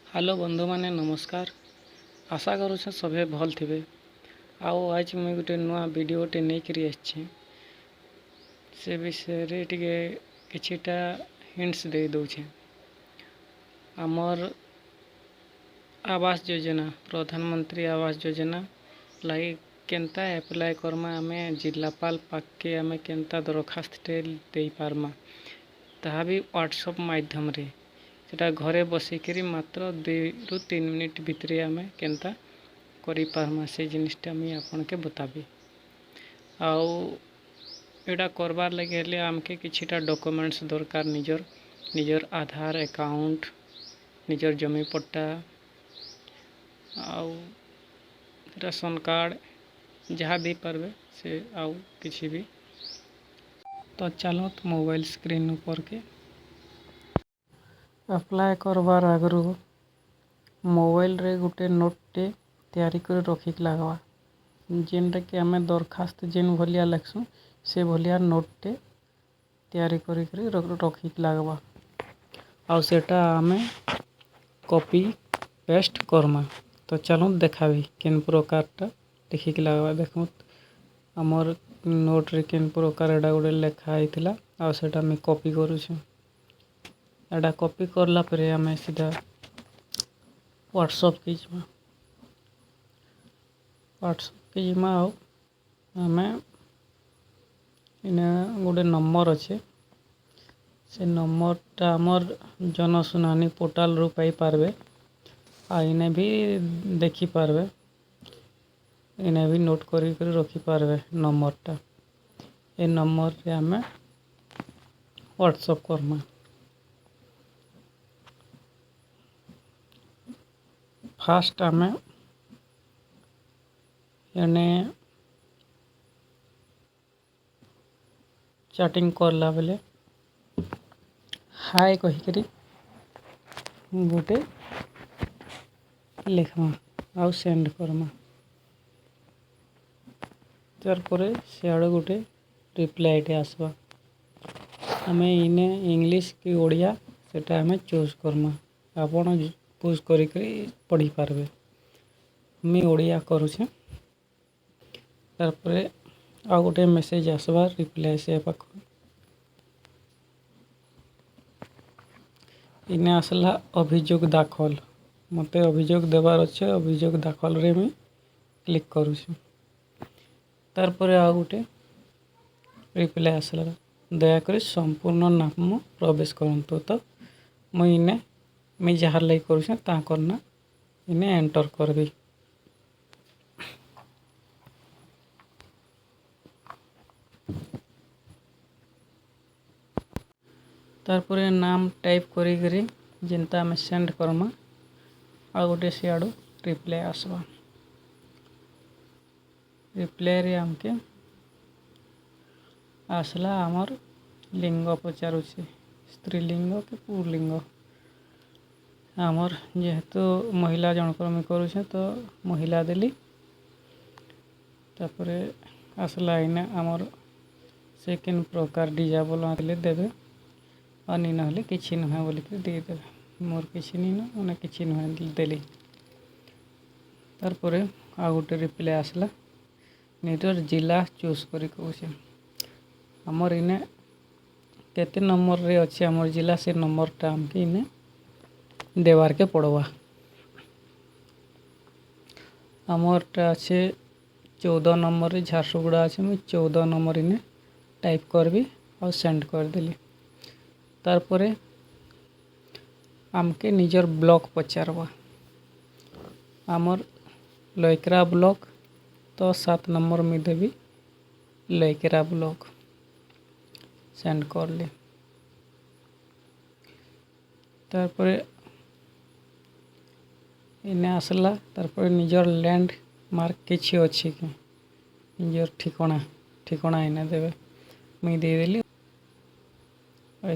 Hello बंधु माने नमस्कार। आशा करुछ सभे भल थे। आओ आज मुझे गोटे नुआ वीडियोटे नहीं करी आछि से विषय रे टिके किछिटा हिंट्स दे दउछे। आमर आवास योजना प्रधानमंत्री आवास योजना लगी केनता एप्लाय करमा आमे जिलापाल पाके आमे केनता दरखास्त दे पारमा ताहा भी व्हाट्सएप माध्यम रे सेटा घरे बसिक मात्र 2 ରୁ 3 मिनिट भितर आमे केनता करि पारमा से जिनिसटा मुई आपन के बताबी। आउ एटा करबार लगे हेले आमके किछिटा डॉक्यूमेंट्स दरकार निजर आधार अकाउंट निजर जमी पट्टा आउ राशन कार्ड जहाँ दे पारबे से आउ किछि भी। तो चलो मोबाइल स्क्रीन ऊपर के अप्लाई करबार आगरू मोबाइल रे गुटे नोटटे तैयारी कर रखिक लागवा जेनटा कि आमे दरखास्त जेन भलिया लिखसु से भलिया नोटटे तैयारी करी रखिक लागवा। आउ सेटा आमे कॉपी पेस्ट करमा। तो चलो देखाबी केन प्रकारटा लिखिक लागवा। देखो आमर नोट रे केन प्रकार एडा गोटे लेखा आइथिला आउ सेटा मैं कॉपी करूछु। एडा कॉपी करला परे आमे सीधा व्हाट्सएप के जिमा आउ आमे इने गोटे नंबर अच्छे से नंबरटा आमर जनसुनानी पोर्टाल रू पाई पारबे आ इने भी देखी पारबे इने भी नोट करी रखी पारबे नंबरटा। ए नंबर रे आमे व्हाट्सएप करमा। फास्ट आमे एने चैटिंग करला बेले हाय कहिकरी गोटे लिखमा आउ सेंड करमा। तार परे सियाड़े गोटे रिप्लाईटे आसवा आमे इने इंग्लिश कि ओडिया सेटा आमे चूज करमा। आपण चूज करी पढ़ी पारबे। मैं ओडिया करूछे। तार परे आ गोटे मेसेज आसवा रिप्लाई से पाख इने आसला अभियोग दाखल मते अभियोग देवार अच्छे अभियोग दाखल रे मैं क्लिक करूछु। तार परे आ गोटे रिप्लाई आसला दयाकरी संपूर्ण नाम प्रवेश करंतु। तो मैं जहाँ लाइक करूछे ता करना इने एंटर करबी। तार परे नाम टाइप करी जिनता में सेंड करमा आ गोटे सियाड़ू रिप्लाई आसवा। रिप्लाई रे आमके आसला आमर लिंग पचारुछे स्त्रीलिंग के पुरलिंग। आमर जेहेतु महिला जनकर में करूछे तो महिला देली। तापरे आसला इने आमर सेकेंड प्रकार डिजाबल आले देबे अनि नहले किछि नहे बोली के दे देबे। मोर किछि नी न ओने किछि नहे देली। तार परे आ गोटे रिप्लाई आसला निजर जिला चूज करी कहूछे आमर इने केते नंबर रे अच्छे आमर जिला से नंबरटा आमके इने देवार के पड़वा। आमरटा अच्छे 14 नंबर रे झारसुगुड़ा अच्छे मैं 14 नंबर इने टाइप करबी और सेंड कर देली। तार परे आमके निजर ब्लॉक पचारवा आमर लयकरा ब्लॉक तो 7 नंबर में देवी लयकरा ब्लॉक सेंड कर ले। तार परे इने आसला तार परे निजर लैंड मार्क किछि अछि कि निजर ठिकाना इने देवे मैं दे देली।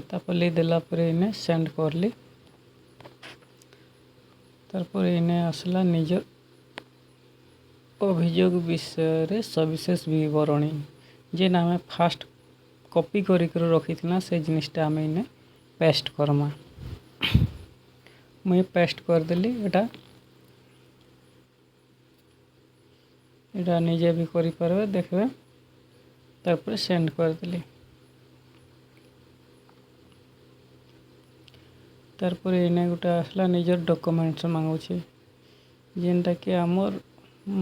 तापले देला परे इने सेंड कर ली। तार परे इने आसला निजर अभियोग विषय रे सविशेष विवरणी जेन आमे फास्ट कॉपी करी रखी से जिनिसटा आमे इने पेस्ट करमा। मुई पेस्ट करदेली एटा निजे भी करि पारबे देखबे तारपर सेंड करदेली तारपर एने गोटे आसला निजर डॉक्यूमेंट्स मांगुची जेनटा कि आमर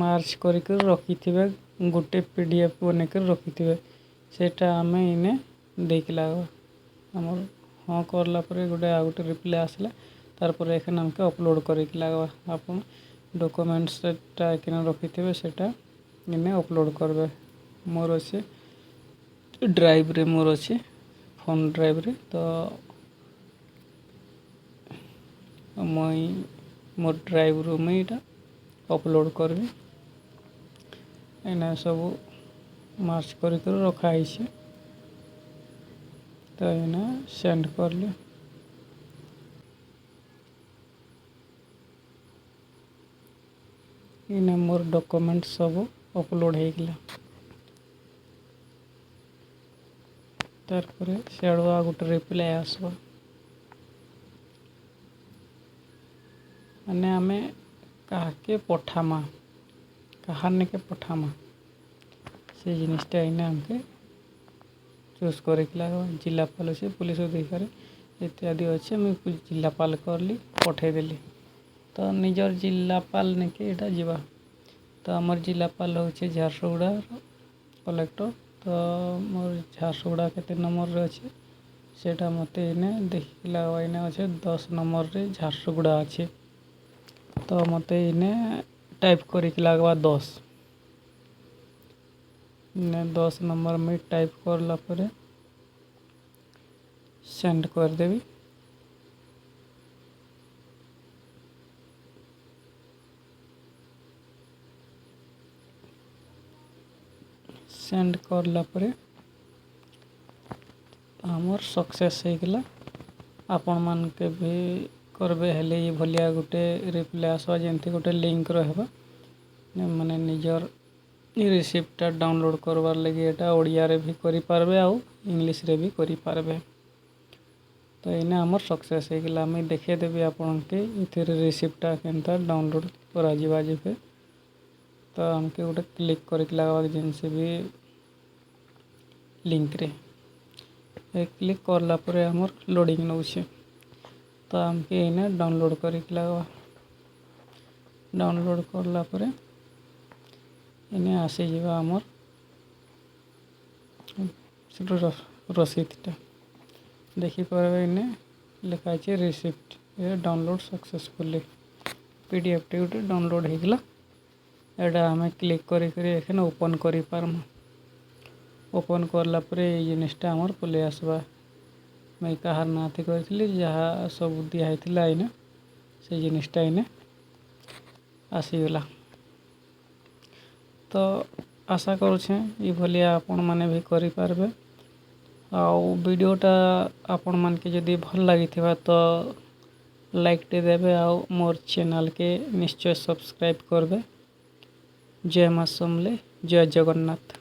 मार्च करिक रखिथिबे गोटे पीडीएफ बनेकर रखिथिबे सेटा आमे इने देख लागबा आमर हाँ करला परे गोटे आ गोटे रिप्लाई आसला तारपर एखन हमके अपलोड करिक लागबा आपन डॉक्यूमेंट्स टा एखन रखिथिबे सेटा इने अपलोड करबे मोर अछि ड्राइव रे मोर अछि फोन ड्राइव रे तो मुई मोर ड्राइव रू में इटा अपलोड करबी एना सब मार्च करिक रखाई छे तो एना सेंड करली इने मोर डॉक्यूमेंट सब अपलोड हो गला तारपरे सियाड़ू आ गोटे रिप्लाई आसबा माने आमे काके पठामा कहार ने के पठामा से जिनिसटा इने हमके चूज करिक लागबा जिलापाल अच्छे पुलिस अधिकारी इत्यादि अच्छे मुझे जिलापाल करली पठेदेली तो निजर जिलापाल ने के एटा जीवा तो आमर जिलापाल होचे झारसुगुड़ा कलेक्टर तो मोर झारसुगुड़ा केते नंबर रे अच्छे सेटा मते इने देखि लागबा इने अच्छे 10 नंबर रे झारसुगुड़ा अच्छे तो मते इने टाइप करिक लागबा 10 ने 10 नंबर में टाइप करला परे सेंड कर देवी सेंड करला परे हमर सक्सेस हो गला आपण मान के भी करबे हेले ये भलिया गोटे रिप्लाई आसवा जेंति गोटे लिंक रहबा माने निजर रिसिप्ट डाउनलोड करवार लगी एटा ओडिया रे भी करि पारबे आ इंग्लिश रे भी करि पारबे तो इने हमर सक्सेस हो गला मैं देखे देबी आपन के इथेर रिसिप्ट केनता डाउनलोड करा जिबा जेबे तो हमके गोटे क्लिक करिक लागबा जेनसे भी लिंक रे क्लिक करला परे हमर लोडिंग नउछे तो हमके इने डाउनलोड करिक लागबा डाउनलोड करला परे इने आसी जीवा हमर रसीदटा देखि पारबे इने लिखा है रिसिप्ट ये डाउनलोड सक्सेसफुली पीडीएफ टे गोटे डाउनलोड हो गला एटा हमें क्लिक करी करी एखन ओपन करि पारम ओपन करला परे ये जिनिसटा हमर पले आसबा मैं कहार नाथी करथिली जहाँ सब दिया हेतिला इने से जिनिसटा इने आसीगला तो आशा करुछे ये भलिया आपण माने भी करि पारबे आउ वीडियोटा आपण मान के जदी भल लागिथिबा तो लाइक टे देबे आउ मोर चैनल के निश्चय सब्सक्राइब करबे जय मां समले जय जगन्नाथ।